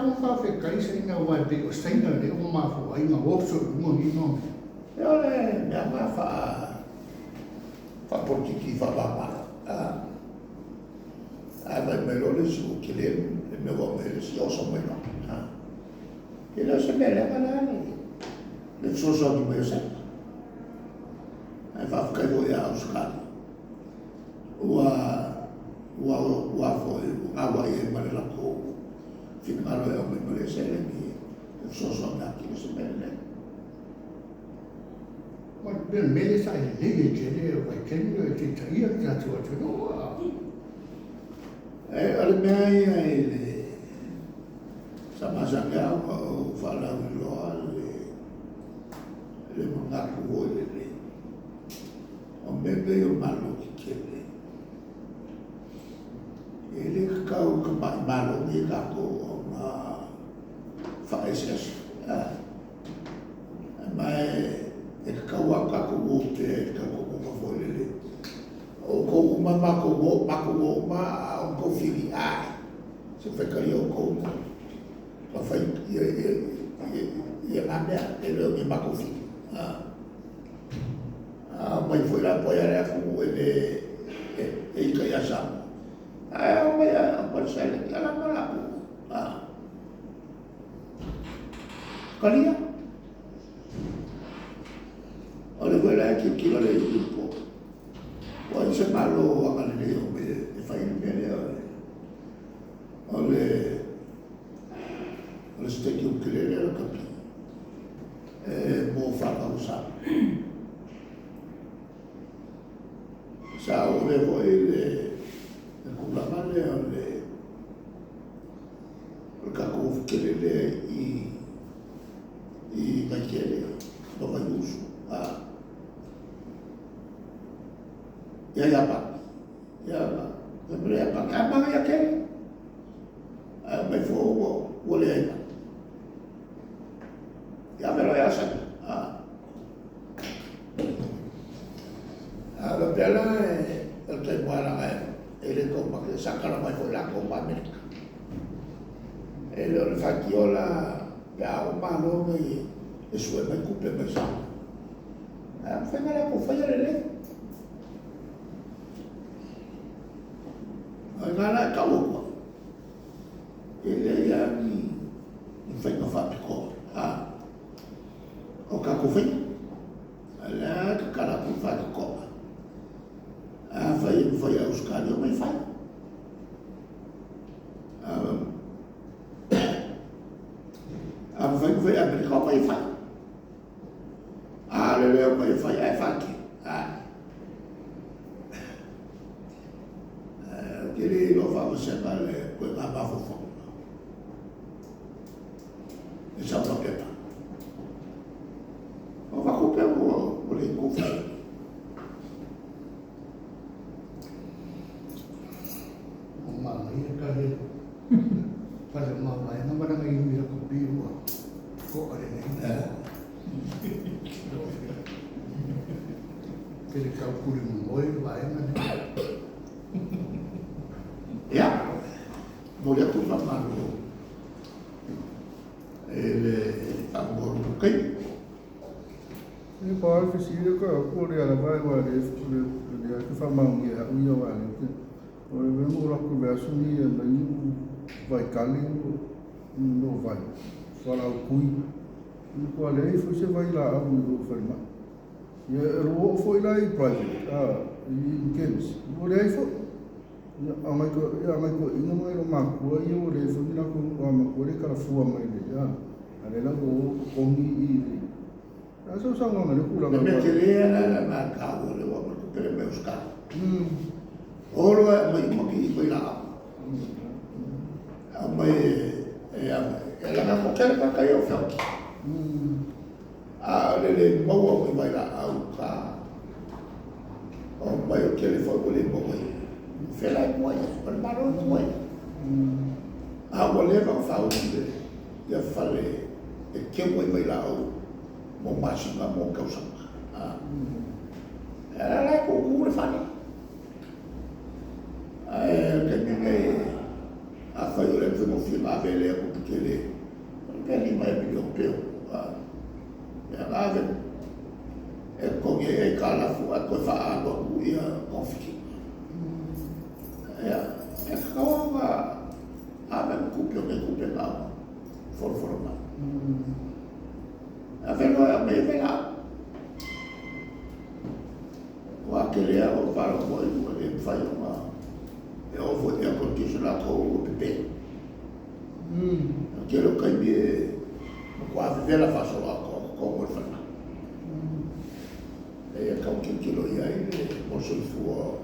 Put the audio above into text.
un whawhekai sa ina wai pe o staina le o mafu ai ma wopso mo ni no. E ole mea ma fa politiki fa papa. Vai me lo le su che le me va me si o so me no. E lo se me le canali. Le so di me se. Ai fa che voi a uscare. Ua foi agua e mare la ko. Fin malo e o me le se le mi so na ki se me le. Ma per me le sai le che vai che ne ti taia da tu no. Ole mea ia sa masanga o fala loa le mangaku o le o mebe o malo ki kele ele kau ka malo ni kako o ma faeses mai e kau a kako o te kako o ma le o ko uma mako ma o ko fili ai se fe ka yo ko pa fai ia nada e lo mi mako fili mai foi la poia era como ele e ka ya sa o mai a parcela que ela mala kalia ole quella che kilo le po poi se malo a Galileo e fai il bene ole stecchi un che lo capi mo fa usare sa ole voi le culla male ole caco che le i bacchieri lo vai uso ya pa sempre ya pa ama ya ke me fo o le ya me lo ya sa lo bella el que buena ele compa que saca la mai la compa América ele fa chiola ya o malo e su mai coupe mai sa fa male ko fa le ngana ka o ele ya ni fai no fa ko o ka ko fai ala ka kara ko fa ko fai os cari o mai fai fai a per ko mai fai le mai fai ai fatti ele lo fa sempre quella bafo fondo e sa proprio o va copiare o le cuffie ma io che fare mamma e non vanno in mio computer co che le calcoli noi vai ya voglio parlare ele tambor do kai e poi che si riesce a correre alla vai guarda che fa mangi a io vale o vengo la conversazione e vai cali no vai fala o cui qual é você vai lá a o ferma e o foi lá em private em games o daí foi amai ko ina mai ro maku ai o re fo na ko amaku re kala fu mai le ya ale la ko mi i aso sa ngana le kula me che le na ka o le wa ko per me uska oro mai mo ki ko ila amai la na ko kere ka yo fa le mo mai la au ka o mai o ke le fo ko le mo mai fela moi per baro moi voleva fare ya fare e che vuoi vai là mo massima mo causa era la come fare che mi a fare le confirma vele ko pikele. Peli mai milhão peu. Ave e ko ye e kala fu a ko fa a ko ia konfiki. E ko va a me kupio me kupio na. For ma. Ave no a me vela. Wa kele a o para mo e fai uma e o vou ter condicionar com o bebê. Aquilo que me quase vela faz lá com o fana. E é que o que quilo ia ele moço foi